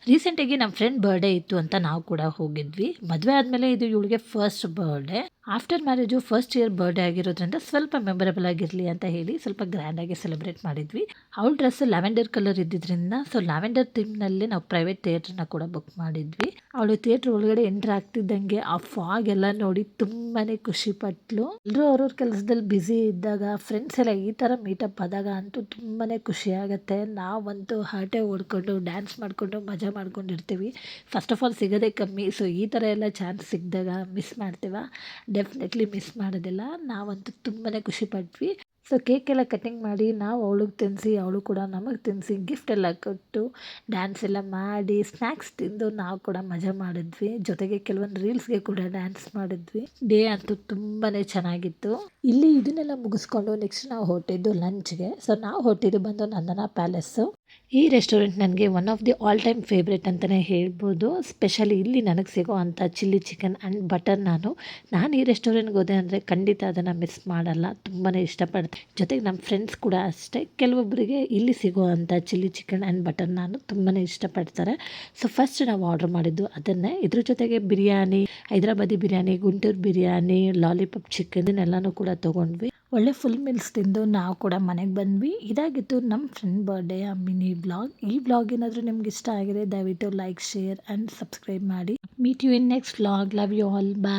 ರೀಸೆಂಟಾಗಿ ನಮ್ಮ friend birthday ಇತ್ತು ಅಂತ ನಾವು ಕೂಡ ಹೋಗಿದ್ವಿ. ಮದುವೆ ಆದಮೇಲೆ ಇದು ಇವಳಿಗೆ first birthday. After marriage first year birthday ಆಗಿರೋದ್ರಿಂದ ಸ್ವಲ್ಪ ಮೆಮೊರೇಬಲ್ ಆಗಿರಲಿ ಅಂತ ಹೇಳಿ ಸ್ವಲ್ಪ ಗ್ರ್ಯಾಂಡಾಗಿ ಸೆಲೆಬ್ರೇಟ್ ಮಾಡಿದ್ವಿ. ಅವಳ ಡ್ರೆಸ್ ಲ್ಯಾವೆಂಡರ್ ಕಲರ್ ಇದ್ದಿದ್ರಿಂದ ಸೊ ಲ್ಯಾವೆಂಡರ್ ಥೀಮ್ನಲ್ಲಿ ನಾವು ಪ್ರೈವೇಟ್ ಥಿಯೇಟ್ರನ್ನ ಕೂಡ ಬುಕ್ ಮಾಡಿದ್ವಿ. ಅವಳು ಥಿಯೇಟ್ರ್ ಒಳಗಡೆ ಎಂಟ್ರ್ ಆಗ್ತಿದ್ದಂಗೆ ಆ ಫಾಗ್ ಎಲ್ಲ ನೋಡಿ ತುಂಬಾನೇ ಖುಷಿ ಪಟ್ಲು. ಎಲ್ಲರೂ ಅವ್ರವ್ರ ಕೆಲಸದಲ್ಲಿ ಬ್ಯುಸಿ ಇದ್ದಾಗ ಫ್ರೆಂಡ್ಸ್ ಎಲ್ಲ ಈ ಥರ ಮೀಟಪ್ ಆದಾಗ ಅಂತೂ ತುಂಬಾನೇ ಖುಷಿ ಆಗುತ್ತೆ. ನಾವಂತೂ ಹರಟೆ ಹೊಡ್ಕೊಂಡು ಡ್ಯಾನ್ಸ್ ಮಾಡಿಕೊಂಡು ಮಜಾ ಮಾಡ್ಕೊಂಡಿರ್ತೀವಿ. ಫಸ್ಟ್ ಆಫ್ ಆಲ್ ಸಿಗೋದೇ ಕಮ್ಮಿ. ಸೊ ಈ ಥರ ಎಲ್ಲ ಚಾನ್ಸ್ ಸಿಕ್ಕಿದಾಗ ಮಿಸ್ ಮಾಡ್ತೀವ? ಡೆಫಿನೆಟ್ಲಿ ಮಿಸ್ ಮಾಡೋದಿಲ್ಲ. ನಾವಂತೂ ತುಂಬಾ ಖುಷಿ ಪಟ್ವಿ. ಸೊ ಕೇಕ್ ಎಲ್ಲ ಕಟಿಂಗ್ ಮಾಡಿ ನಾವು ಅವಳಿಗೆ ತಿನ್ನಿಸಿ, ಅವಳು ಕೂಡ ನಮಗೆ ತಿನ್ನಿಸಿ, ಗಿಫ್ಟ್ ಎಲ್ಲ ಕೊಟ್ಟು, ಡ್ಯಾನ್ಸ್ ಎಲ್ಲ ಮಾಡಿ, ಸ್ನ್ಯಾಕ್ಸ್ ತಿಂದು ನಾವು ಕೂಡ ಮಜಾ ಮಾಡಿದ್ವಿ. ಜೊತೆಗೆ ಕೆಲವೊಂದು ರೀಲ್ಸ್ಗೆ ಕೂಡ ಡ್ಯಾನ್ಸ್ ಮಾಡಿದ್ವಿ. ಡೇ ಅಂತೂ ತುಂಬಾ ಚೆನ್ನಾಗಿತ್ತು. ಇಲ್ಲಿ ಇದನ್ನೆಲ್ಲ ಮುಗಿಸ್ಕೊಂಡು ನೆಕ್ಸ್ಟ್ ನಾವು ಹೊರಟಿದ್ದು ಲಂಚ್ಗೆ. ಸೊ ನಾವು ಹೊರಟಿದ್ದು ಬಂದು ನಂದನ ಪ್ಯಾಲೇಸು. ಈ ರೆಸ್ಟೋರೆಂಟ್ ನನಗೆ one of the all time favourite ಅಂತಲೇ ಹೇಳ್ಬೋದು. ಸ್ಪೆಷಲಿ ಇಲ್ಲಿ ನನಗೆ ಸಿಗೋ ಅಂಥ ಚಿಲ್ಲಿ ಚಿಕನ್ ಆ್ಯಂಡ್ ಬಟರ್ ನಾನು ಈ ರೆಸ್ಟೋರೆಂಟ್ಗೆ ಹೋದೆ ಅಂದರೆ ಖಂಡಿತ ಅದನ್ನು ಮಿಸ್ ಮಾಡಲ್ಲ. ತುಂಬಾ ಇಷ್ಟಪಡ್ತೀನಿ. ಜೊತೆಗೆ ನಮ್ಮ ಫ್ರೆಂಡ್ಸ್ ಕೂಡ ಅಷ್ಟೇ. ಕೆಲವೊಬ್ಬರಿಗೆ ಇಲ್ಲಿ ಸಿಗೋ ಅಂಥ ಚಿಲ್ಲಿ ಚಿಕನ್ ಆ್ಯಂಡ್ ಬಟರ್ ತುಂಬಾ ಇಷ್ಟಪಡ್ತಾರೆ. ಸೊ ಫಸ್ಟ್ ನಾವು ಆರ್ಡ್ರ್ ಮಾಡಿದ್ದು ಅದನ್ನೇ. ಇದ್ರ ಜೊತೆಗೆ ಬಿರಿಯಾನಿ, ಹೈದ್ರಾಬಾದಿ ಬಿರಿಯಾನಿ, ಗುಂಟೂರು ಬಿರಿಯಾನಿ, ಲಾಲಿಪಾಪ್ ಚಿಕನ್ ಇದನ್ನೆಲ್ಲನೂ ಕೂಡ ತೊಗೊಂಡ್ವಿ. ಒಳ್ಳೆ ಫುಲ್ ಮೀಲ್ಸ್ ತಿಂದು ನಾವು ಕೂಡ ಮನೆಗೆ ಬಂದ್ವಿ. ಇದಾಗಿತ್ತು ನಮ್ಮ ಫ್ರೆಂಡ್ ಬರ್ಡೇಯ ಮಿನಿ ಬ್ಲಾಗ್. ಈ ಬ್ಲಾಗ್ ಏನಾದರೂ ನಿಮ್ಗೆ ಇಷ್ಟ ಆಗಿದೆ ದಯವಿಟ್ಟು ಲೈಕ್, ಶೇರ್ ಆ್ಯಂಡ್ ಸಬ್ಸ್ಕ್ರೈಬ್ ಮಾಡಿ. Meet you in next blog. Love you all. Bye.